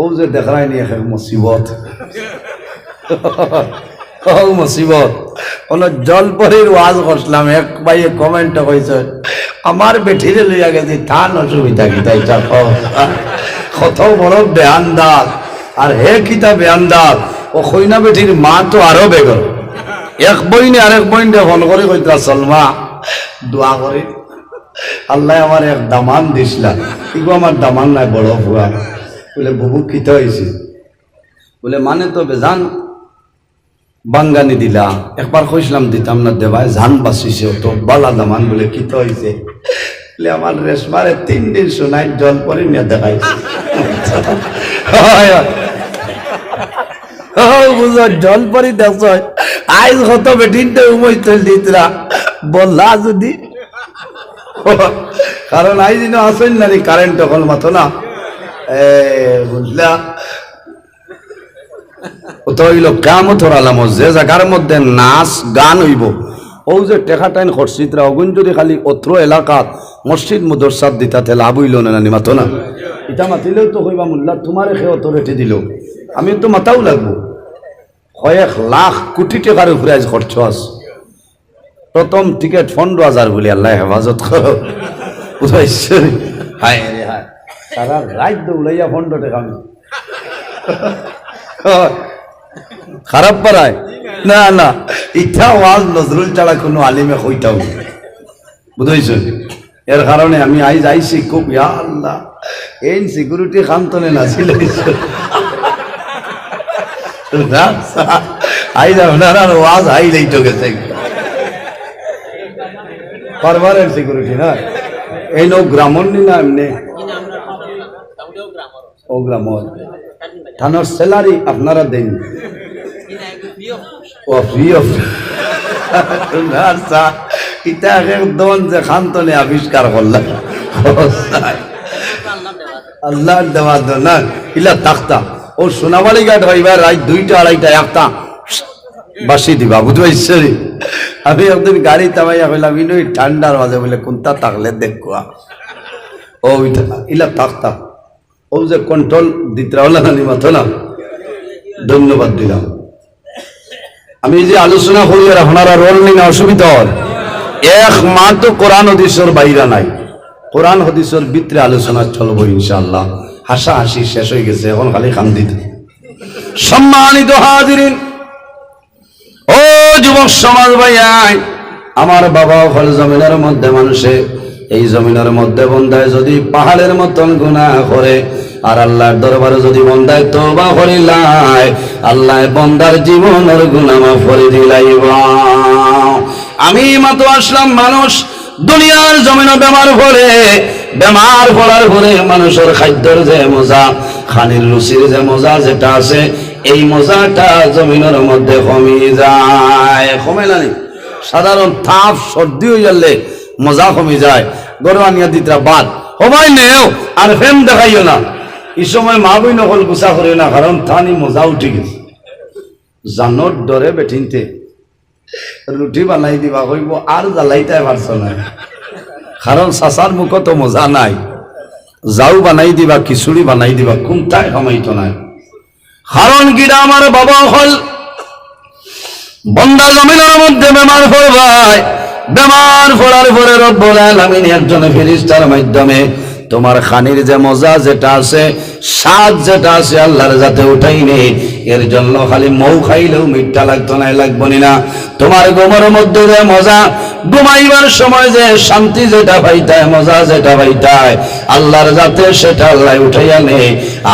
ও যে দেখায় নি এক মুসিবত ও মুসিবত কোনো জলপরির ওয়াজ করছিলাম এক ভাইয়ে কমেন্ট কইছে আমার বেঠিরে লইয়া গেছি থান অসুবিধা কি তাই কত বড় বেয়ানদার আর হে কিতা বেয়ানদার ও কইনা বেঠির মা তো আরো বেগর এক বইনে আরেক বইনে ফোন করে কইতা সলমা দোয়া করে আল্লাহ আমার এক দামান দিছিলা ইগো আমার দামান নাই বড় ভুয়া বলে বুবু কিতা হয়েছে বলে মানে তো বেজান বাঙ্গানি দিলা একবার কইছিলাম দিতাম না দেবায় জান বাঁচিছে তো বালা দামান বলে কিতা হয়েছে বলে আমার রেশমারে 3 দিন শোনাই জল পরে নিয়ে দেখাইছে বুঝো জল পরি দেখ আইজ কত বেটিনতে উমইতে দিতরা বললা যদি কারণ আইজ দিন আসেন না রে কারেন্ট তখন মাতো না বুঝলা ও তো হইল কেমত হরালাম যে জায়গার মধ্যে নাচ গান হইব ও যে টেকা টাইন খরচিতরা অগুন যদি খালি অত্র এলাকাত মসজিদ মুদরসাদ দিতাতে লাভ হইল না নি মাতো না এটা মাতিলেও তো কইবা মোল্লা তোমারে খে অত রেটে দিল আমি তো মাতাও লাগবো কয়েক লাখ কোটি টাকার উপরে আজ খরচ আছে প্রথম টিকিট 15,000 বলি আল্লাহ হেফাজত করো বুঝাইছে হায় রে হায় সারা রাত দৌড়াইয়া 15 টাকা আমি খারাপ পারায় না না ইচ্ছা ওয়াজ নজরুল ছাড়া কোনো আলিমে কইতাও বুঝাইছ এর কারণে আমি আইজ আইসি খুব ইয়া আল্লাহ এই সিকিউরিটি খান্তনে নাছিল আইজ আপনার ওয়াজ আইলেই তো গেছে পারবারের সিকিউরিটি না এই নো গ্রামর নি না এমনি ও গ্রামর থানার স্যালারি আপনারা দেন ও ফ্রি অফ ইটা একদম যে খান্তনে আবিষ্কার করলাম আল্লাহ দেওয়া না ইলা তাক্তা ও সোনাবাড়ি ঘাট হইবার রাত 2টা 2:30 একটা বাসি দিবা বুঝবাইছে আমি একদিন গাড়ি তামাইয়া কইলাম ইনো ঠান্ডার মাঝে বলে কোনটা থাকলে দেখো ও ইলা তাক্তা ও যে কন্ট্রোল দিতরা হলা না মাথা না ধন্যবাদ দিলাম আমি যে আলোচনা করি আর আপনারা রোল নিন অসুবিধা হয় এক মা তো কোরআন হাদিসের বাইরে নাই কোরআন হাদিসের ভিতরে আলোচনা চলবো ইনশাআল্লাহ হাসা হাসি শেষ হয়ে গেছে এখন খালি কান্দিত সম্মানিত হাজিরিন ও যুবক সমাজ ভাইয়াই আমার বাবা হল জমিনের মধ্যে মানুষে এই জমিনের মধ্যে বন্দায় যদি পাহাড়ের মতন গুনাহ করে আর আল্লাহর দরবারে যদি বন্দায় তওবা করিলাই আল্লাহ বন্দার জীবনের গুনাহ মাফ করে দিলাইবা আমি মাত্র আসলাম মানুষ দুনিয়ার জমিনে বেমার পড়ার পরে মানুষের খাদ্যের যে মজা খানির রুচির যে মজা যেটা আছে এই মজাটা জমিনের মধ্যে কমে যায় কমে না সাধারণ তাপ সর্দি হয়ে গেলে মজা কমে যায় গরু আনিয়া দিতরা বাদ সবাই নেও আর ফেম দেখাইও না এই সময় মা বই নকল গুছা করিও না কারণ থানি মজা উঠে গেছে জানোর ডরে বেঠিনতে রুটি বানাই দিবা কইব আর জ্বালাইতে পারছ না কারণ চাচার মুখ তো মজা নাই যাও বানাই দিবা খিচুড়ি বানাই দিবা কোনটাই সময়তো নাই কারণ কিনা আমার বাবা হল বন্দা জমিনের মধ্যে বেমার পড়বাই বেমার পড়ার পরে রব্বুল আলামিন একজন ফেরেশতার মাধ্যমে তোমার খানির যে মজা যেটা আছে স্বাদ যেটা আছে আল্লাহর যাতে উঠাই নেই এর জন্য খালি মৌ খাইলেও মিঠা লাগতো না লাগবো না তোমার গোমর মধ্যে যে মজা ঘুমাইবার সময় যে শান্তি যেটা পাইতায় মজা যেটা পাইতায় আল্লাহর যাতে সেটা আল্লাহ উঠাইয়া নেই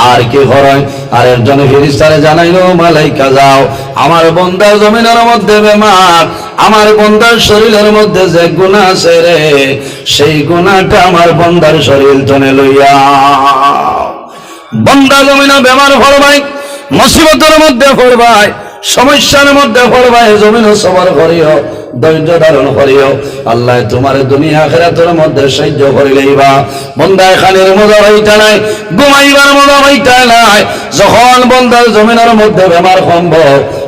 আর কি হয় আর এর জন্য ফেরেশতারে জানাইলো মালাইকা যাও আমার বন্দার জমিনের মধ্যে বেমার আমার বন্দার শরীরের মধ্যে যে গুনাহ আছে রে সেই গুনাহটা আমার বন্দার শরীর টনে লইয়া বন্দা জমিনে বেমার পড়বাই মুসিবতের মধ্যে পড়বাই সমস্যার মধ্যে পড়বাই জমিনে সবর করিও ধৈর্য ধারণ করিও আল্লাহ তোমার দুনিয়া আখিরাতের মধ্যে সাহায্য করিলেইবা বন্দায় খানির মজা হইতা নাই ঘুমাইবার মজা হইতা নাই যখন বন্দার জমিনের মধ্যে বেমার কমব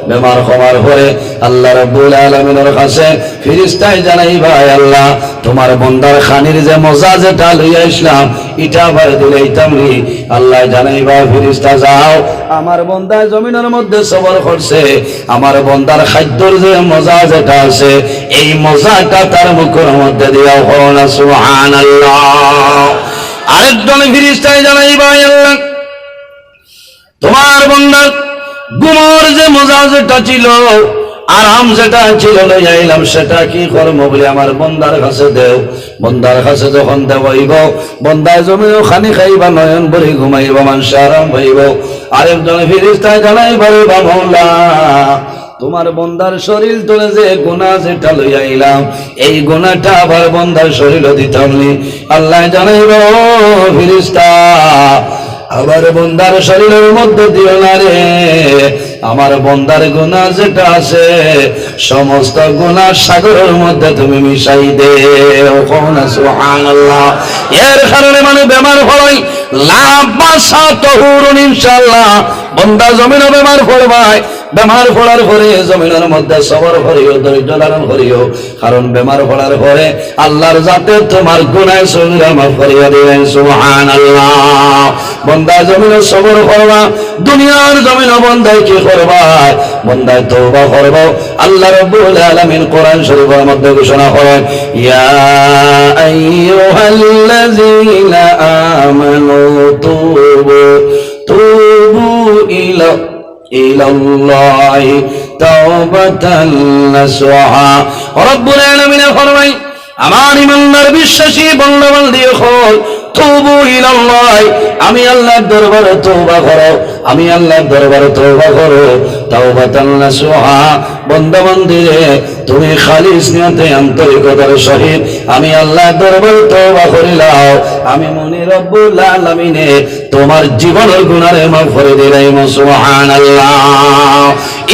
বেমার হওয়ার পরে আল্লাহ রাব্বুল আলামিনের কাছে ফেরেশতায় জানাইবা আল্লাহ তোমার বান্দার খানির যে মজা যেটা লইয়া ইসলাম এটা আবার দিলাইতাম রে। আল্লাহ জানাইবা ফেরেশতা যাও আমার বান্দা জমিনের মধ্যে সবর করছে, আমার বান্দার খাদ্যর যে মজা যেটা আছে এই মজাটা তার মুখের মধ্যে দিয়াও হন সুবহানাল্লাহ। আরেকজন ফেরেশতায় জানাইবা আল্লাহ তোমার বান্দার ঘুমের যে মজা যেটা ছিল আরাম যেটা ছিল লইয়া আইলাম সেটা কি করবো বলে আমার বন্দার কাছে দেও। বন্দার কাছে যখন দেওয়াইব বন্দায় জমিও খানি খাইবা নয়ন ভরে ঘুমাইব মানুষ আরাম পাইব। আরেকজন ফেরেশতা জানাইবা রে মাওলা তোমার বন্দার শরীর তোলে যে গুনাহ যেটা লইয়া আইলাম এই গুনাহটা আবার বন্দার শরীরও দিতাম নি। আল্লাহ জানাইবা ও ফেরেশতা আবার বন্দার শরীরের মধ্যে দিও না রে, আমার বন্দার গুনাহ যেটা আছে সমস্ত গুনাহ সাগরের মধ্যে তুমি মিশাই দেও সুবহানাল্লাহ। এর কারণে মানে বেমার হয় লাভ বাসা তহুরুন ইনশাআল্লাহ বন্দা জমিনে বেমার পড়বাই, বেমার পড়ার পরে জমিনের মধ্যে সবর করিও ধৈর্য ধারণ করিও, কারণ বেমার পড়ার পরে আল্লাহর যাতে তোমার গুনাহ সগীরা মাফ করিয়া দিবেন সুবহানাল্লাহ। বন্দা জমিনে সবর করবা, দুনিয়ার জমিনে বন্দায় কি করবা বন্দায় তওবা করব। আল্লাহ রাব্বুল আলামিন কোরআন শরীফের মধ্যে ঘোষণা করেন ইয়া আইয়ুহাল্লাযীনা আমানু তুবু ইলাল্লাহি তাওবাতান নাসুহা। রব্বুল আলামিন ফরমাই আমার ইমানদার বিশ্বাসী বান্দা-বান্দি হল তুবু ইলাল্লাহি আমি আল্লাহর দরবারে তওবা করো, আমি আল্লাহর দরবারে তওবা করো তাওবাতান নাসুহা। বান্দা-বান্দি রে তুমি খালিস নিয়তে আন্তরিকতার সহিত আমি আল্লাহর দরবারে তওবা করিলাও, আমি মনি রব্বুল আলামিনে তোমার জীবনের গুনাহে মাফ করে দিলাম সুবহানাল্লাহ।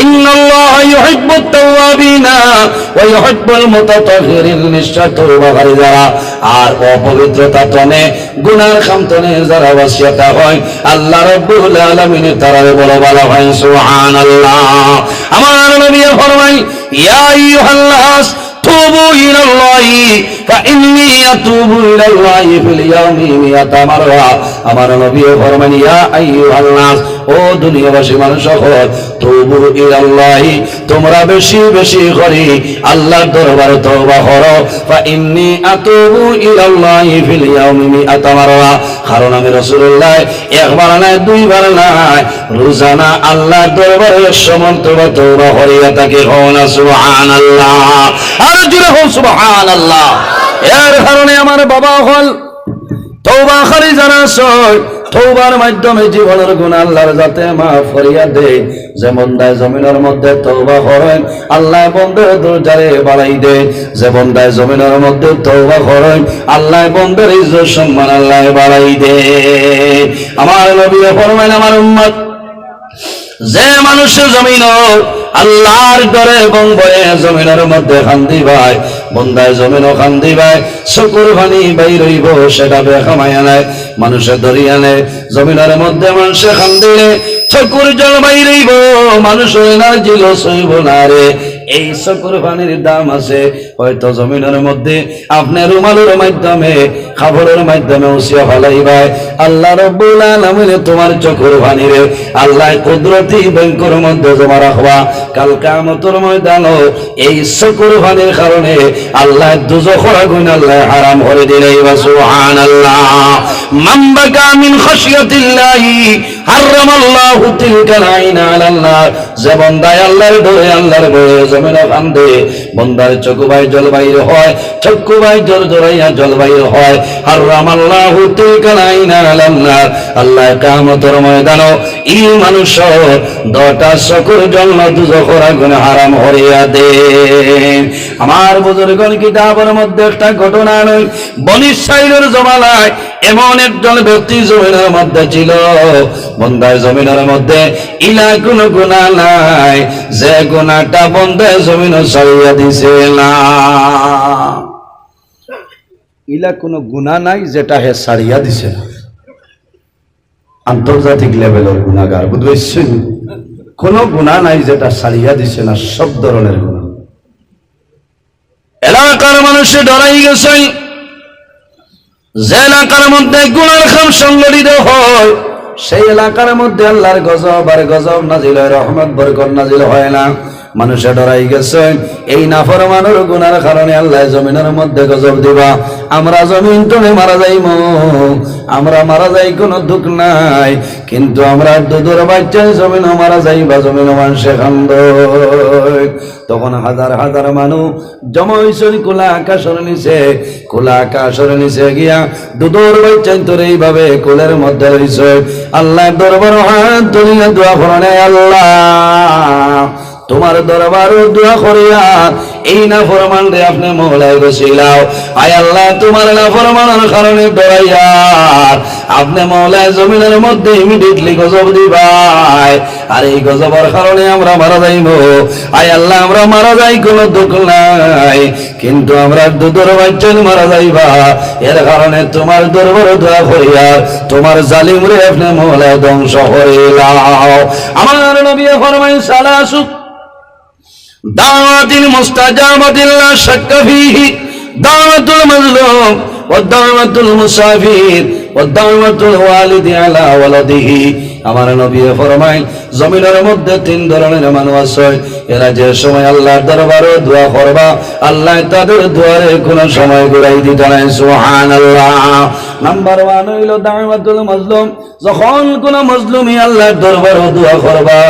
ইন্নাল্লাহা ইউহিব্বুত তাওয়াবিনা ওয়া ইউহিব্বুল মুতাতাহহিরিন। নিশ্চয় তওবাকারী যারা আর অপবিত্রতা তনে গুনার খামতনে যারা ওয়াসিয়াতা হয় আল্লাহ রাব্বুল আলামিন তারারে বড় বলা হয় সুবহানাল্লাহ। আমার নবী ফরমাই ইয়া আইয়ুহান নাস তুবু ইলাল্লাহি ফাইন্নী আতুবু ইলাল্লাহি ফিল ইয়াউমি মিয়াতা মাররা। আমার নবী ফরমান ইয়া আইয়ুহান নাস ও দুনিয়াবাসী মানুষ সকল তুবু ইলাল্লাহি তোমরা বেশি বেশি করে আল্লাহর দরবারে তওবা করো। ফাইন্নী আতুবু ইলাল্লাহি ফিল ইয়াউমি মিয়াতা মাররা। কারণ আমি রাসূলুল্লাহ একবার না দুইবার না রোজানা আল্লাহর দরবারে 100 মর্তবা তওবা করিয়া থাকি হওয়া সুবহানাল্লাহ। আর জুড়ে হোক সুবহানাল্লাহ। এর কারণে আমার বাবা হল তওবাকারী যারা সয় তওবার মাধ্যমে জীবনের গুনাহ আল্লাহর যাতে মাফ করিয়া দেয়। যে বান্দায় জমিনের মধ্যে তওবা করেন আল্লাহ বান্দার দরজারে বাড়াই দেয়, যে বান্দায় জমিনের মধ্যে তওবা করেন আল্লাহ বান্দার ইজ্জত সম্মান আল্লাহ বাড়াই দেয়। আমার নবী ফরমান আমার উম্মত যে মানুষের জমিন আল্লাহর ডরে এবং ভয়ে জমিনের মধ্যে খান্দি ভাই বন্দায় জমিনও খান্দি ভাই চকুর পানি বাইর হইব সেটা বেখামাইয়া নাই মানুষের দরিয়া নেই। জমিনের মধ্যে মানুষে খান্দিলে চকুর জল বাইর হইব মানুষের না জিল সইব না রে। এই চকুর পানির দাম আছে হয়তো জমিনের মধ্যে আপনি রুমালের মাধ্যমে খাবারের মাধ্যমে উসিয়া ফেলাইবাই আল্লাহ রাব্বুল আলামিন তোমার চকুর পানিরে আল্লাহ কুদরতি ব্যাংকের মধ্যে জমা রাখবা। কাল কিয়ামতের ময়দানে এই চকুর পানির কারণে আল্লাহ দুজখের আগুন আল্লাহ হারাম করে দিলেন সুবহানাল্লাহ। মান বাকা মিন খাশিয়াতিল্লাহি হারামাল্লাহু তিলকাল আইনা আলাল নার। যে বান্দা আল্লাহর ভয়ে জমিনে কান্দে বান্দার চক্ষু বাই জল বাইর হয়, চক্ষু বাই জল জড়াইয়া জল বাইর হয়। হারামাল্লাহু তিলকাল আইনা আলাল নার। আল্লাহ কিয়ামতের ময়দানে এই মানুষ 10টা চক্ষুর জন্য দুজখের আগুন হারাম করিয়া দেন। আমার বুজুর্গগণ কিতাবের মধ্যে একটা ঘটনা নয় বনি ইসরাঈলের জমানায় এমন একজন ব্যক্তি জমিনের মধ্যে ছিল বন্দার জমিনের মধ্যে ইলা কোনো গুনাহ নাই যে গুনাহটা বন্দার জমিন ছাড়িয়া দিছে না। ইলা কোনো গুনাহ নাই যেটা হে ছাড়িয়া দিছে না। আন্তর্জাতিক লেভেলের গুনাহগার বুঝছেন কোনো গুনাহ নাই যেটা ছাড়িয়া দিছে না, সব ধরনের গুনাহ। এলাকার মানুষে ডরাই গেছে, যে এলাকার মধ্যে গুনার কাম সংগঠিত হয় সেই এলাকার মধ্যে আল্লাহর গজব আর গজব নাজিল হয়, রহমত বরকত নাজিল হয় না। মানুষে ডরাই গেছে এই নাফরমানের গুনার কারণে আল্লাহ জমিনের মধ্যে গজব দিবা, আমরা জমিন টনে মারা যাইব, আমরা মারা যাই কোনো দুঃখ নাই, কিন্তু আমরা দুধের বাচ্চায় জমিনও মারা যাইবা, জমিনও মানুষে খান্দ। তখন হাজার হাজার মানুষ জমা হইছেন খোলা আকাশের নিচে, খোলা আকাশের নিচে গিয়া দুধের বাচ্চায় তোর এইভাবে কোলের মধ্যে রইছে। আল্লাহ দরবার হাত তুলিয়া দোয়া করেন, আল্লাহ তোমার দরবার দোয়া করিয়া এই নাফরমান রে আপনি মওলায় বসিলাও। আয় আল্লাহ তোমার নাফরমানের কারণে ডরাইয়া আপনি মওলায় জমিনের মধ্যে ইমিডিয়েটলি গজব দিবাই, আর এই গজবের কারণে আমরা মারা যাইব। আয় আল্লাহ আমরা মারা যাই কোনো দুঃখ নাই, কিন্তু আমরা দুধের বাচ্চা মারা যাইবা, এর কারণে তোমার দরবার দোয়া করিয়া তোমার জালিম রে আপনি মওলায় ধ্বংস করিলাও। আমার নবী ফরমায় সালাসু দাওয়াতিল মুস্তাজাবাতিল লা শাক্কা ফীহি দাওয়াতুল মাজলুম ওয়া দাওয়াতুল মুসাফির ওয়া দাওয়াতুল ওয়ালিদি আলা ওয়ালাদিহি। আমার নবী ফরমায় জমিনের মধ্যে তিন ধরনের মানুষ আছে, এরা যে সময় আল্লাহর দরবারে দোয়া করবা আল্লাহ তাদের দুয়ারে কোনো সময় ঘুরাই দিতে নাই। সুবহানাল্লাহ। নাম্বার 1 হইল দাওয়াতুল মাজলুম, যখন কোন মজলুমি আল্লাহর দরবারে দোয়া করবা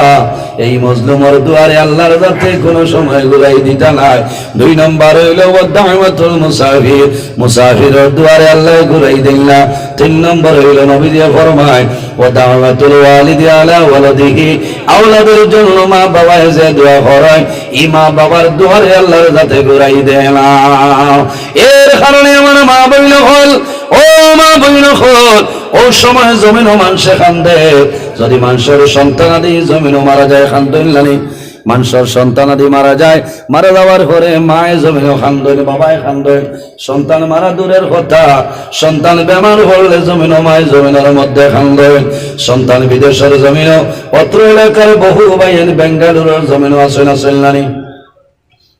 এই মজলুমের দুয়ারে আল্লাহর যাতে কোনো সময় ঘুরাই দিতে নাই। 2 নম্বর হইল দাওয়াতুল মুসাফির, মুসাফিরের দুয়ারে আল্লাহ ঘুরাই দেন না। 3 নম্বর হইল নবী দিয়ে ফরমায় ওয়া দাওয়াতুল ওয়ালিদি আলা ওয়ালাদিহি, আওলাদের জন্য মা বাবা যে দোয়া করেন এই মা বাবার দুয়ারে আল্লাহর যাতে ঘুরাই দেন না। এর কারণে আমার মা বইল হল, ও মা বইল হল, ও সময় জমিনও মানুষে কান্দে, যদি মানুষের সন্তানাদি জমিনও মারা যায় কান্দনি, মানুষের সন্তানাদি মারা যায়, মারা যাওয়ার পরে মায়ে জমিনও কান্দন, বাবায় কান্দন, সন্তান মারা দূরের কথা, সন্তান বেমার হলে জমিনও মায়ে জমিনের মধ্যে কান্দন, সন্তান বিদেশের জমিনও, অত্র এলাকার বহু বাইন বেঙ্গালুরের জমিনও আসেন আসেন নানি,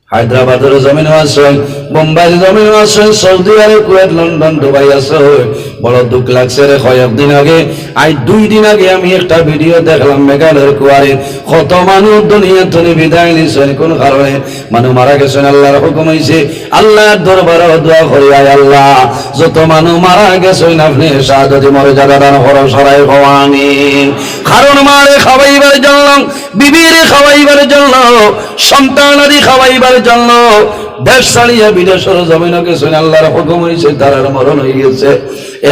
হায়দ্রাবাদের জমিনও আছেন, বোম্বাইয়ের জমিনও আছেন, সৌদি আরব, কুয়েত, লন্ডন, দুবাই আছে। বড় দুঃখ লাগছে রে, কয়েকদিন আগে 2 দিন আগে আমি একটা ভিডিও দেখলাম মেঘালয়ের কুয়ারে, কত মানুষ দুনিয়া থেকে বিদায় নিয়েছেন কোন কারণে, মানুষ মারা গেছেন, আল্লাহর হুকুম হয়েছে আল্লাহর দরবারে দোয়া করি, আয় আল্লাহ যত মানুষ মারা গেছেন আপনি শাহাদাতি মর্যাদা দান করো, সরাই আমিন। কারণ মারে খাওয়াইবার জন্য, বিবিরে খাওয়াইবার জন্য, সন্তানাদি খাওয়াইবার জন্য দেশ ছাড়িয়া বিদেশের জমিনে গেছেন, আল্লাহর হুকুম হয়েছে তারার মরণ হয়ে গেছে।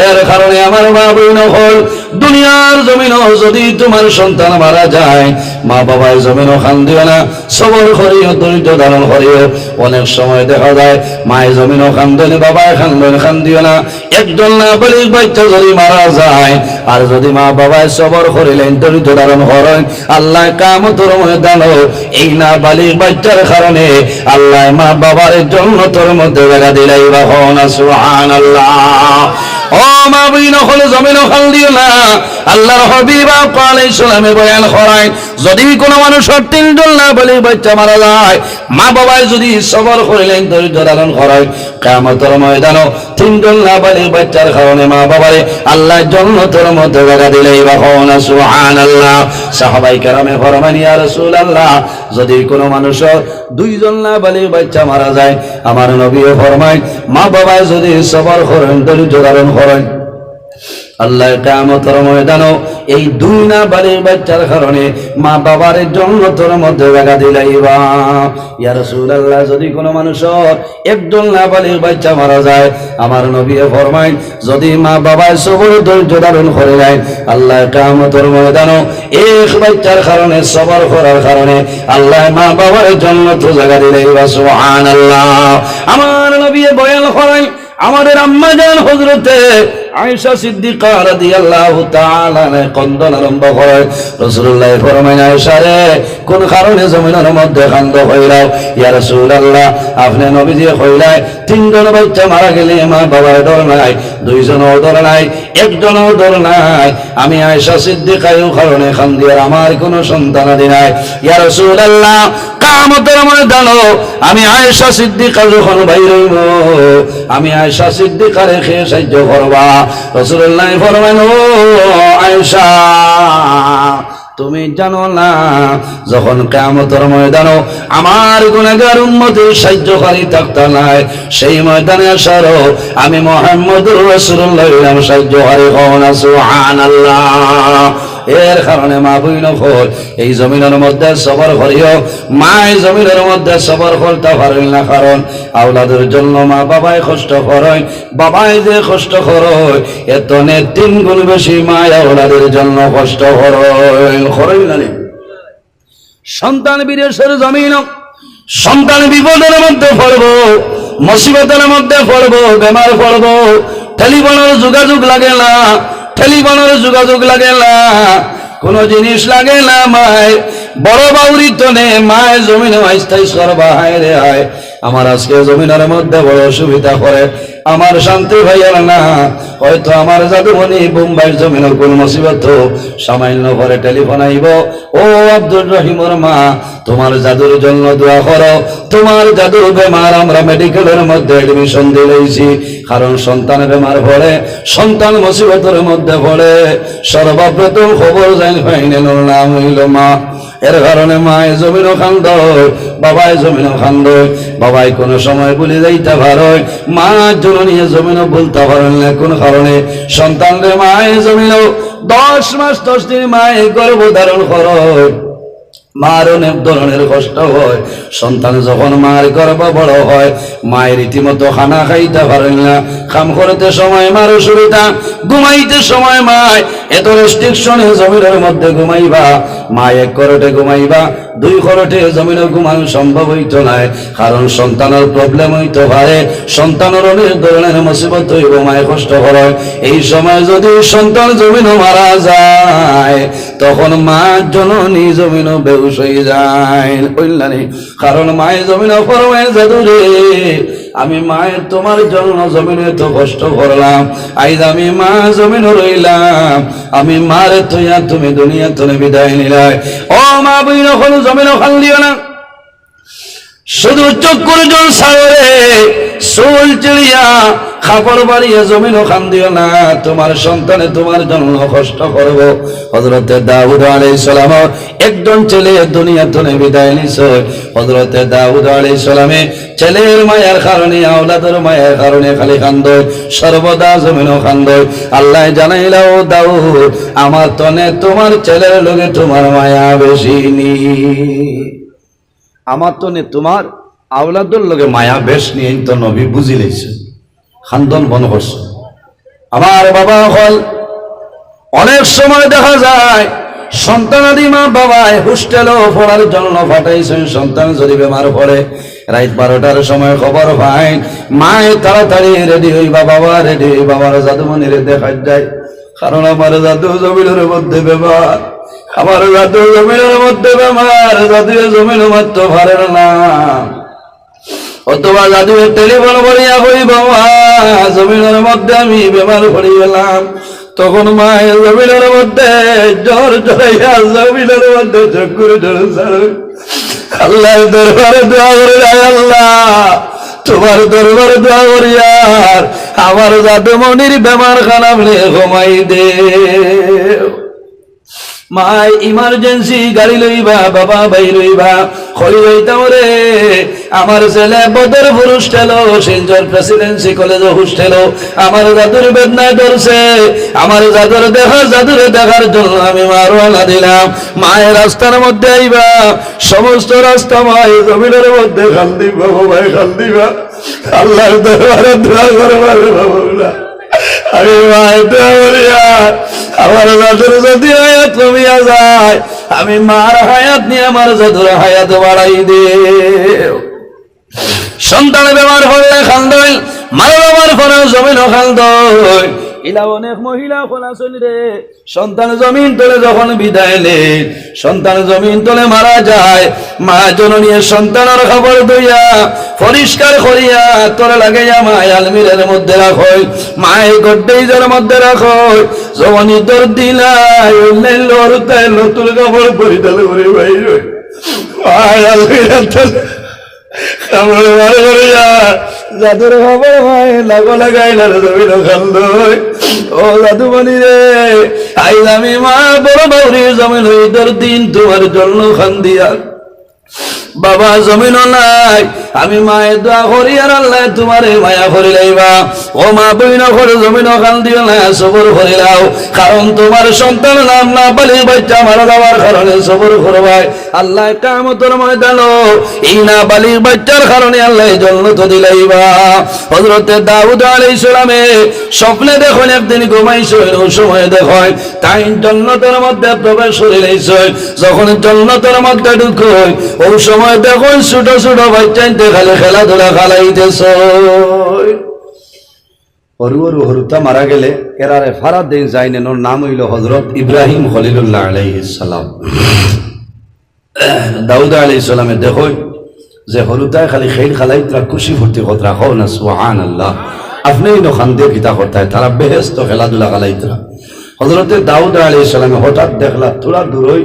এর কারণে আমার মা বোন হল, দুনিয়ার জমিনও যদি তোমার সন্তান মারা যায় মা বাবার জমিনও খান দিও না, সবর করিও, দরিদ্র ধারণ করিও। অনেক সময় দেখা যায় মায়ের জমিনও খান দেন, বাবায় খান দিও না। একজন না বালিক বাচ্চা যদি মারা যায় আর যদি মা বাবায় সবর করিলেন, দরিদ্র ধারণ করেন, আল্লাহ কিয়ামতের ময়দানে এই না বালিক বাচ্চার কারণে আল্লাহ মা বাবার জন্য তোর মধ্যে জায়গা দিলাই বা হন। সুবহানাল্লাহ। ও মা বইন হলে জমিনও খাল দিও না। আল্লাহর হাবিব আলাইহিস সালামে বয়ান করেন, যদি কোনো মানুষের 3 জন না বলে বাচ্চা মারা যায়, মা বাবায় যদি সবর করিলেন, ধৈর্য ধারণ করেন, কিয়ামতের ময়দানে 3 জন না বলে বাচ্চার কারণে মা বাবারে আল্লাহ জান্নাতের মধ্যে জায়গা দিলেই বা হন। সুবহানাল্লাহ। সাহাবায়ে কেরামে ফরমান, ইয়া রাসূলুল্লাহ, যদি কোনো মানুষের 2 জন না বলে বাচ্চা মারা যায়, আমার নবীও ফরমায় মা বাবায় যদি সবর করেন, ধৈর্য ধারণ করেন, আল্লাহ কিয়ামতের ময়দানে এই 2 না বালির বাচ্চার কারণে মা বাবার জান্নাতের মধ্যে জায়গা দিলাইবা। ইয়া রাসূলুল্লাহ, যদি কোনো মানুষের 1 না বালির বাচ্চা মারা যায়, আমার নবী ফরমায় যদি মা বাবার সবর ধৈর্য ধারণ করে যায়, আল্লাহ কিয়ামতের ময়দানে এক বাচ্চার কারণে সবর করার কারণে আল্লাহ মা বাবার জান্নাতে জায়গা দিলাইবা। সুবহানাল্লাহ। আমার নবী বয়ান করেন, আমাদের আম্মা জান হযরতে আয়েশা সিদ্দিকা রাদিয়াল্লাহু তাআলা কন্দন আরম্ভ করে। রাসূলুল্লাহ ফরমায়, আয়েশা রে, কোন কারণে জমিনের মধ্যে কান্দ হইলাও? ইয়া রাসূলুল্লাহ, আপনি নবীজি কইলাই তিনজন বাচ্চা মারা গেলে মা বাবার ডর নাই, দুইজনও ডর নাই, একজনও ডর নাই। আমি আয়েশা সিদ্দিকাও কারণে কান্দি, আর আমার কোনো সন্তানাদি নাই। ইয়া রাসূলুল্লাহ, কিয়ামতের ময়দানে আমি আয়েশা সিদ্দিকা যখন বাইর হইব, আমি আয়েশা সিদ্দিকারে খেয়ে সাহায্য করবা। রাসূলুল্লাহ ফরমান, ও আয়েশা, তুমি জানো না যখন কিয়ামতের ময়দানে আমার গুনাহগার উম্মতের সাহায্যকারী থাকতা নাই, সেই ময়দানে আসারও আমি মুহাম্মদুর রাসূলুল্লাহ সাহায্যকারী হও না। সুবহানাল্লাহ। এর কারণে মা বইন হল এই জমিনের মধ্যে সবর করিও। মায় জমিনের মধ্যে সবর করতে পারেন না, কারণ আওলাদের জন্য মা বাবাই কষ্ট করেন। বাবাই যে কষ্ট করেন এত নে 3 গুণ বেশি মায় আওলাদের জন্য কষ্ট করেন। সন্তান বিদেশের জমিন, সন্তান বিপদের মধ্যে পড়বো, মুসিবতের মধ্যে পড়বো, বেমার পড়বো, টেলিফোনের যোগাযোগ লাগে না, টেলিফোনের যোগাযোগ লাগে না, কোন জিনিস লাগে না। মায় বড় বাউরি তো নে মায় জমিনে আইস্তাই সরবা, হায় রে হায়, আমার আজকে জমিনের মধ্যে বড় অসুবিধা করে, আমার শান্তি ভাইয়ার না। হয়তো আমার জাদুমণি বোম্বাইয়ের জমিনের কোন মুসিবত সামান্য করে টেলিফোন আইব, ও আব্দুর রহিমর মা, তোমার জাদুর জন্য দোয়া করো, তোমার জাদুর বেমার আমরা মেডিকেলের মধ্যে এডমিশন দিয়েছি। কারণ সন্তান বেমার পড়ে, সন্তান মুসিবতের মধ্যে পড়ে, সর্বপ্রথম খবর জানি ফাইনাল নাম হইল মা। এর কারণে মায় জমিনও খান্দয়, বাবাই জমিনও খান্দয়। বাবাই কোনো সময় বলে যাইতে পারয়, মা জননী জমিনও বলতে পারেন না। কোন কারণে সন্তানরে মায় জমিনও 10 মাস 10 দিন মায় গর্ভধারণ করয়, মার অনেক ধরনের কষ্ট হয়। সন্তান যখন মার গর্ভ বড় হয়, মায়ের রীতিমতো খানা খাইতে পারেন না, কাম করতে সময় মার অসুবিধা, ঘুমাইতে সময় মায় এত রেস্ট্রিকশনে জমিনের মধ্যে ঘুমাইবা, মা 1 করোটে ঘুমাইবা, 2 করোটে জমিনে ঘুমানো সম্ভব হইত নাই। কারণ সন্তানের প্রবলেম হইতে পারে, সন্তানের অনেক ধরনের মুসিবত হইব, মায় কষ্ট করে। এই সময় যদি সন্তান জমিনও মারা যায়, তখন মা জননী জমিনও বেহুশ হয়ে যায়। কারণ মায়ের জমিনও ফরমায়, জাদুরে আমি মায়ের তোমার জন্য জমিনে তো কষ্ট করলাম, আইজ আমি মা জমিনও রইলাম, আমি মারে তুইয়া তুমি দুনিয়া তো বিদায় নিলাই। ও মা বইন হল জমিনও খাল দিও না, শুধু চক্ষুর জল সাগরে চুল চিড়িয়া খাপড় বাড়িয়ে জমিনও খান দিও না, তোমার সন্তানে তোমার জন্য কষ্ট করব। হযরতে দাউদ আলাইহিস সালাম একজন ছেলে দুনিয়া থেকে বিদায় নিছে। হযরতে দাউদ আলাইহিস সালামে ছেলের মায়ের কারণে, আওলাদের মায়ের কারণে খালি কান্দয়, সর্বদা জমিনও কান্দয়। আল্লাহ জানাইলাও, দাউদ আমার তনে তোমার ছেলের লগে তোমার মায়া বেশি নি, আমার তো নে তোমার আওলাদের লগে মায়া বেশ নিয়ে তো নবী বুঝি লেছে, খান্দন বন করছে। আমার বাবা হল অনেক সময় দেখা যায় সন্তানাদি মা বাবায় হোস্টেলও পড়ার জন্য পাঠাইছেন, সন্তান যদি বেমার পড়ে রাত 12টার সময় খবর পায়, মায় তাড়াতাড়ি রেডি হইবা, বাবা রেডি, বাবার জাদুমণিরে দেখা যায়। কারণ আমার জাদু জমিনের মধ্যে বেমার, আমার জাদু জমিনের মধ্যে বেমার, জাদু জমিন মারতে পারে না। অথবা জাদু টেলিফোন করিয়া কই, বাবা জমিনের মধ্যে আমি বেমার পড়ে গেলাম, তখন মায়ের জমিনের মধ্যে জ্বর জ্বরাইয়া জমিনের মধ্যে চক্ষুর জ্বর ছাড়ে। আল্লাহর দরবারে দোয়া করে যায়, আল্লাহ তোমার দরবারে দোয়া করি, আর আমার জাদুমণির বেমার খানা ঘুমাই দে। মাই ইমার্জেন্সি গাড়ি লইবা, বাবা ভাই লইবা, খড়ি লইতাম রে, আমার ছেলে বদরপুর হোস্টেলো, সেঞ্জর প্রেসিডেন্সি কলেজ হোস্টেলো, আমার জাদুর বেদনায় ধরছে, আমার জাদুরে দেখার জন্য আমি মারওয়ালা দিলাম। মায়ের রাস্তার মধ্যে আইবা, সমস্ত রাস্তা মায় জমিনের মধ্যে খাল দিবা, ভাই খাল দিবা, আল্লাহর দরবারে দোয়া করবা বাবা। আমি মায়ের দোয়া করি, আমার জাদুর যদি হায়াত কমিয়া যায়, আমি মার হায়াত নিয়ে আমার জাদুর হায়াত বাড়াই দে। সন্তান বেমার হলে খান্দয়, মার বাবার পরেও জমিনও খান্দয়, ইলা অনেক মহিলা খোলা চলি রে সন্তান জমিন তলে যখন বিদায় নে সন্তান জমিন তলে মারা যায় মা জননী সন্তানের খবর দইয়া পরিষ্কার করিয়া তোর লাগাইয়া মায় আলমিরের মধ্যে রাখো মায় গড্ডেইজের মধ্যে রাখো জমনি তোর দিলাই অন্যান্য হরতায় নতুন খবর পরিচাল করে বাইর মায় আলমিরের খবর বার করিয়া জাদুর খবর হয় লাগো লাগাই জমিন খান্দ ও জাদু বনি রে আইজ আমি মা বড় বৌরির জমিন হইতর দিন তোমার জন্য খান্দিয়া বাবা জমিন নাই আমি মায়ের দোয়া করি আর আল্লাহ তোমারে মায়া করি লাইবা ও মা বইন করে জমিন খান দিও না সবর করে লাও কারণ তোমার সন্তান নাম না পালি বাচ্চা মারা যাওয়ার কারণে সবর করবাই আল্লাহ কিয়ামতের ময়দানে এই না বালি বাচ্চার কারণে আল্লাহ জান্নাত দিলাইবা হযরত দাউদ আলাইহিস সালামে স্বপ্নে দেখেন একদিন ঘুমাইছে ওই সময় দেখেন তাই জান্নাতের মধ্যে প্রবেশ করে লাইছে যখন জান্নাতের মধ্যে ঢুকই ওই সময় দেখুন ছোট ছোট বাচ্চাইতে খালি খেলাধুলা খালাইতেছ হরু হরু হরুতা মারা গেলে এরারে ফারাদ দিন যাইনেন ওর নাম হইল হযরত ইব্রাহিম খলিলুল্লাহ আলাইহিস সালাম দাউদ আলাইহিস সালামে দেখুন যে হরুতায় খালি খেল খালাইতরা খুশি ফুর্তি কথা হও না সুবহানাল্লাহ আপনি ইনো খান্দে কিতা করতায় তারা বেহেশত খেলাধুলা খালাইতরা হযরত দাউদ আলাইহিস সালামে হঠাৎ দেখলা থোড়া দূরই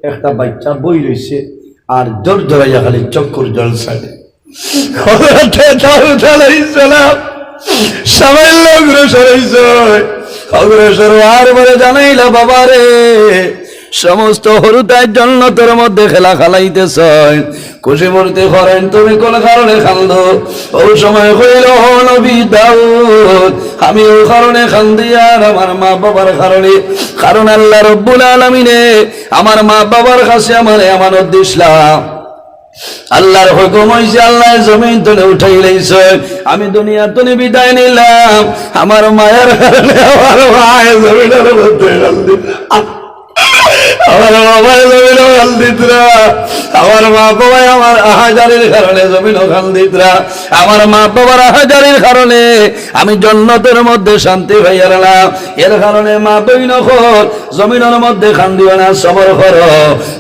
একটা বাচ্চা বই রইছে আর জোর জোরাইয়া খালি চক্কর জল ছাড়ে দাউদ আলাইহিস সালাম সামান্য অগ্রসর হইছে অগ্রসর আর বলে জানাইলা বাবা রে সমস্ত হরুতার জন্য তোর মধ্যে খেলা খালাইতেছ খুশি মূর্তি করেন তুমি কোন কারণে খান্দ ও সময় হইল নবী দাউদ আমি ও কারণে খান্দি আর আমার মা বাবার কারণে কারণ আল্লাহ রব্বুল আলামিনে আমার মা বাবার কাছে আমার আমানত দিছিলাম আল্লাহর হুকুম হইছে আল্লাহ জমিন তুলে উঠাই লইছে আমি দুনিয়া তুলে বিদায় নিলাম আমার মায়ের কারণে আমার মায়ের জমিনের মধ্যে আমার বাবার জমিনও খাল দিতরা আমার মা বাবাই আমার আহাজারির কারণে জমিনও খাল দিতরা আমার মা বাবার আহাজারির কারণে আমি জান্নাতের মধ্যে শান্তি পাইয়া গেলাম এর কারণে মা বইন খোল জমিনের মধ্যে খান দিও না সবর করো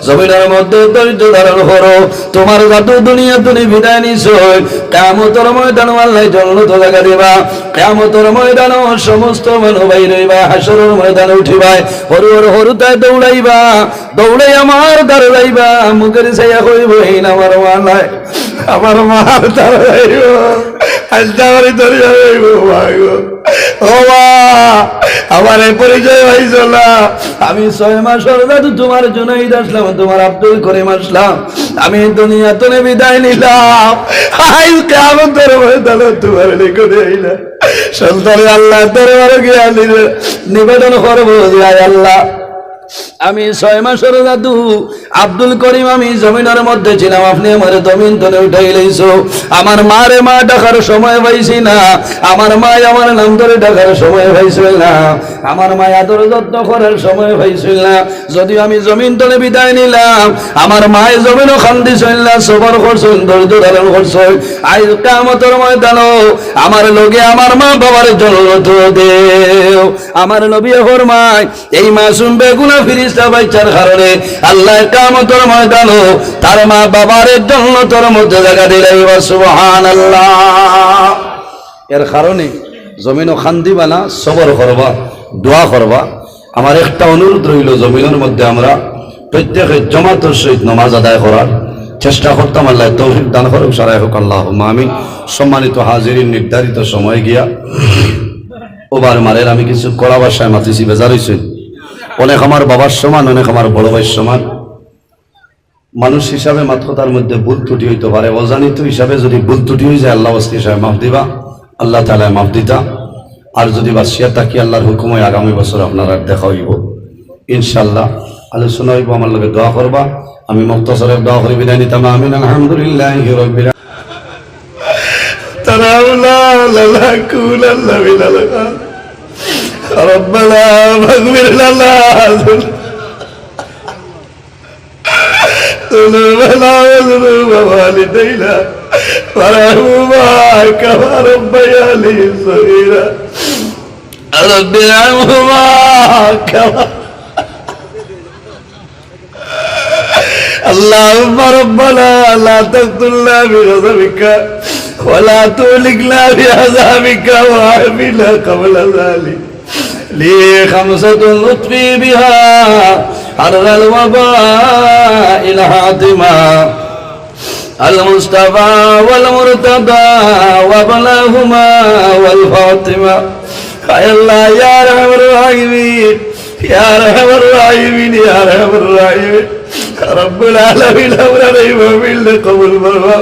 জমিনের মধ্যে ধৈর্য ধারণ করো তোমার জাদু দুনিয়া তুমি বিদায় নিছো কিয়ামতের ময়দানে আল্লাহ জান্নাত জায়গা দিবা কিয়ামতের ময়দানে সমস্ত মানুষ বাইরে হইবা হাসরের ময়দানে উঠিবা হরু হরুতায় দৌড়াইবা দৌড়াই আমার দ্বার যাইবা মুখের ছাইয়া কইব এই আমার মা নাই আমার মার দ্বার যাইব আজদাবারি ধরিয়া যাইব ভাইগো ও মা আমার এই পরিচয় হইছ না আমি 6 মাস হলো তোমার জুনাইদ আসলাম তোমার আব্দুল করিম আসলাম আমি দুনিয়া তুলে বিদায় নিলাম আজ কিয়ামতের ময়দানে তোমার নিকটে আইলা সন্তান আল্লাহ দরবারে গিয়া নিবেদন করবো যে আল্লাহ আমি 6 মাসের দাদু আব্দুল করিম আমি জমিনের মধ্যে ছিলাম আপনি আমার জমিন তুলে উঠাই লইছো আমার মারে মা ডাকার সময় পাইছি না আমার মা আমার নাম ধরে ডাকার সময় পাইছিল না আমার মা আদর যত্ন করার সময় পাইছিল না যদিও আমি জমিন তুলে বিদায় নিলাম আমার মায়ে জমিনও খান্দিছিল না সবর করছেন ধৈর্য ধারণ করছেন আজ কিয়ামতের ময়দানে আমার লগে আমার মা বাবার জন্য দেও আমার নবী ফরমায় এই মাসুম বেগুনা ফিরিস্তা বাচ্চার কারণে আল্লাহ কিয়ামতের ময়দানে তার মা বাবার জান্নাতের মধ্যে জায়গা দিলাইবা সুবহানাল্লাহ এর কারণে জমিনও খান্দিবা না সবর করবা দোয়া করবা আমার একটা অনুরোধ রইল জমিনের মধ্যে আমরা প্রত্যেকে জামাতের সহিত নামাজ আদায় করার চেষ্টা করতাম আল্লাহ তৌফিক দান করুক সারাই হোক আল্লাহুম্মা আমিন সম্মানিত হাজিরিন নির্ধারিত সময় গিয়া ওবার মারের আমি কিছু কড়া ভাষায় মাতিছি বেজার হইছি অনেক আমার বাবার সমান অনেক আমার বড় ভাইয়ের সমান মানুষ হিসাবে মাত্র তার মধ্যে ভুল ত্রুটি হইতে পারে অজানিত হিসাবে যদি ভুল ত্রুটি হয়ে যায় আল্লাহ ওয়াস্তি হিসাবে মাফ দিবা আল্লাহ তাআলা মাফ দিতা আর যদি বাসিয়া থাকি আল্লাহর হুকুমে আগামী বছর আপনারা দেখা হইব ইনশাআল্লাহ আলোচনা হইব আমার লগে দোয়া করবা আমি মুক্তাসরে দোয়া করি বিদায় নিতাম আমিন আলহামদুলিল্লাহি রাব্বিল তারাউলা লালা কুলাল্লা বিলালা রব্বানা মাগফির লানা ذنوبنا وذنوب والدينا وارحمهما كما ربياني صغيرا رب ارحمهما كما اللهم ربنا لا تقتلنا بغضبك ولا تهلكنا بعذابك وعافنا قبل ذلك لي خمسة نطفي بها حرر الوباء الحاتمة المصطفى والمرتضى وبلاهما والفاطمة يا الله يا ارحم الراحمين يا ارحم الراحمين يا ارحم الراحمين রব্বুল আলামিন আমরা এই মাহফিলে কবুল করবা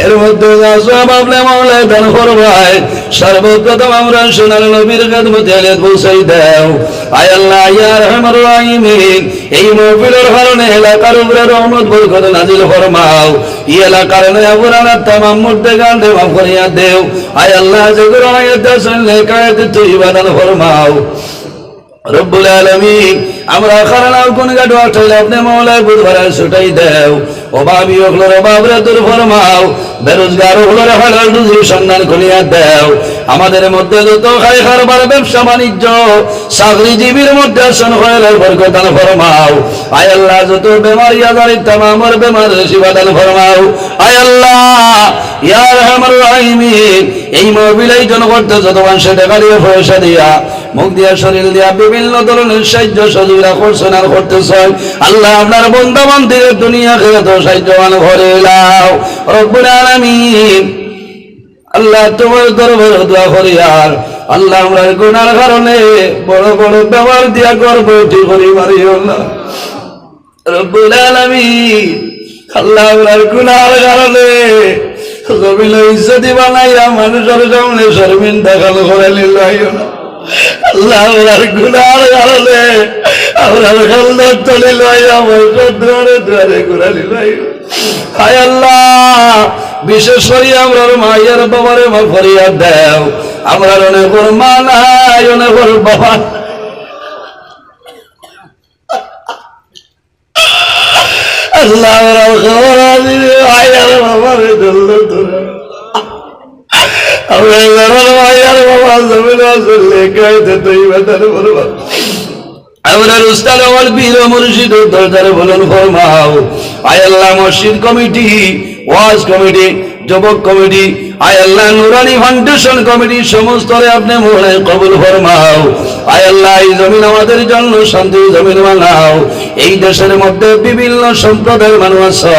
এর মধ্যে যা সওয়াব আপনি মাওলা দান ফরমায় সর্বপ্রথম আমরা সোনার নবীর খেদমতে আলিয়াত পৌঁছাই দাও আয় আল্লাহ ইয়া আরহামার রাহিমিন এই মাহফিলের কারণে এলাকার উপরে রহমত বরকত নাজিল ফরমাও এই এলাকার নয়া পুরানা तमाम মুর্দেগানকে মাফ করিয়া দেও আয় আল্লাহ যুগর আয়াত শুনলে কায়াত তৈবা দান ফরমাও রব্বুল আলামিন আমরা খারানাও কোন গাড়ি উঠাইলে আপনি মাওলার বুধবার ছুটাই দাও অভাবী হলোর অভাবরে দূর ফরমাও বেরোজগার হলোর হালাল রুজির সন্ধান করিয়া দাও আমাদের মধ্যে যত খাই খারবার ব্যবসা বাণিজ্য চাকরিজীবীর মধ্যে সনখয়ের বরকত দান ফরমাও আয় আল্লাহ যত বেমারি আজারি তামামের বেমার শিফা দান ফরমাও আয় আল্লাহ ইয়া আরহামার রাহিমিন এই মাহফিলের জন্য করতে যত মানুষ টাকা দিয়ে পয়সা দিয়া মুখ দিয়া শরীর দিয়া বিভিন্ন ধরনের সাহায্য সহযোগিতা করছেন আর করতেছেন আল্লাহ আপনার বন্ধু বান্ধবের দুনিয়া খেয়ে তো সাহায্যবান করে দাও রব্বুল আলামিন আল্লাহ তোমার দরবারে দোয়া করি আর আল্লাহ আমরা গুনার কারণে বড় বড় ব্যবহার দিয়া করবো ঠিক করি মারিও না রব্বুল আলামিন আল্লাহ আমরা গুনার কারণে জমিন ইজ্জতি বানাইয়া মানুষের সামনে শর্মিন্দা খালো করে নিলাইও না আল্লাহ আমার গুনার কারণে আমার খালদার তলে লইয়া আমার দ্বারে দ্বারে ঘুরালি লইও হায় আল্লাহ বিশেষ করে আমার মায়ের বাবারে মা ফরিয়াদ দেও আমরা অনেক মা নাই অনেক বাবা আল্লাহ আমার খবর দিবে আয়ার বাবারে ধরল তোরা আমরা আয়ার বাবা জমিন আসলে কাইতে তুই বেতার বলবা আমরা উস্তাদ ওয়াল পীর মুর্শিদ দরবারে বলুন ফরমাও আয় আল্লাহ মসজিদ কমিটি ওয়াজ কমিটি যুবক কমিটি আয় আল্লাহ নুরানি ফাউন্ডেশন কমিটি সমস্ত আপনি মোহরে কবুল ফরমাও আয় আল্লাহ এই জমিন আমাদের জন্য শান্তি জমিন বানাও এই দেশের মধ্যে বিভিন্ন সম্প্রদায়ের মানুষ আছে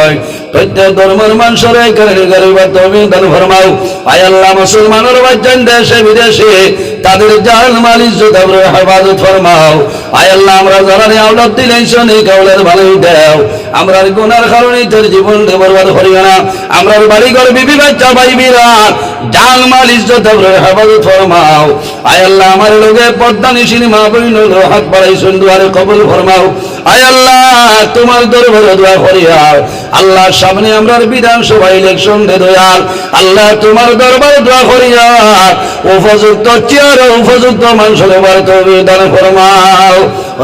প্রত্যেক ধর্মের মানুষের ঘরে ঘরে তুমি দান ফরমাও আয় আল্লাহ মুসলমানের বাচ্চান দেশে বিদেশে তাদের জান মাল ইজ্জত আমরা হেফাজত ফরমাও আয় আল্লাহ আমরা যারা আওলাদ দিলেন এই কাউলের ভালোই দাও আমরা গুনার কারণে তোর জীবন বরবাদ করিও না আমরা বাড়ি ঘর বিবি বাচ্চা ভাই বিরা জান মাল ইজ্জত আমরা হেফাজত ফরমাও আয় আল্লাহ আমার লোকে পর্দা নিশিনি মা বোন হাত বাড়াইছেন দুয়ারে কবুল ফরমাও আয় আল্লাহ তোমার দরবারে দোয়া করিয়াও আল্লাহ সামনে আমরা বিধানসভা ইলেকশন দে দয়াল আল্লাহ তোমার দরবারে দোয়া করিয়াও উপযুক্ত চেয়ার উপযুক্ত মানুষের বার্তা দান ফরমাও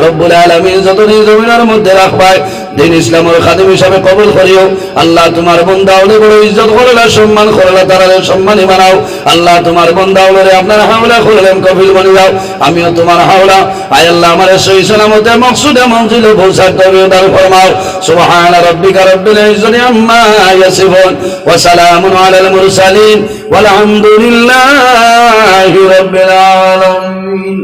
রব্বুল আলামিন যতদিন জমিনের মধ্যে রাখবাই দিন ইসলামের খাদিম হিসাবে কবুল করিও আল্লাহ তোমার বান্দাওরে বড় ইজ্জত করলা সম্মান করলা তারারে সম্মানী বানাও আল্লাহ তোমার বান্দাওরে আপনার হাওলা করলেন কবিল বনে যাও আমিও তোমার হাওলা আয় আল্লাহ আমার সহি সালামতে মকসুদে মঞ্জিলে পৌঁছার তৌফিক দান ফরমাও সুবহান রাব্বিকা রাব্বিল ইজ্জতি আম্মা ইয়াসিফুন ওয়া সালামুন আলাল মুরসালিন ওয়াল হামদুলিল্লাহি রাব্বিল আলামিন।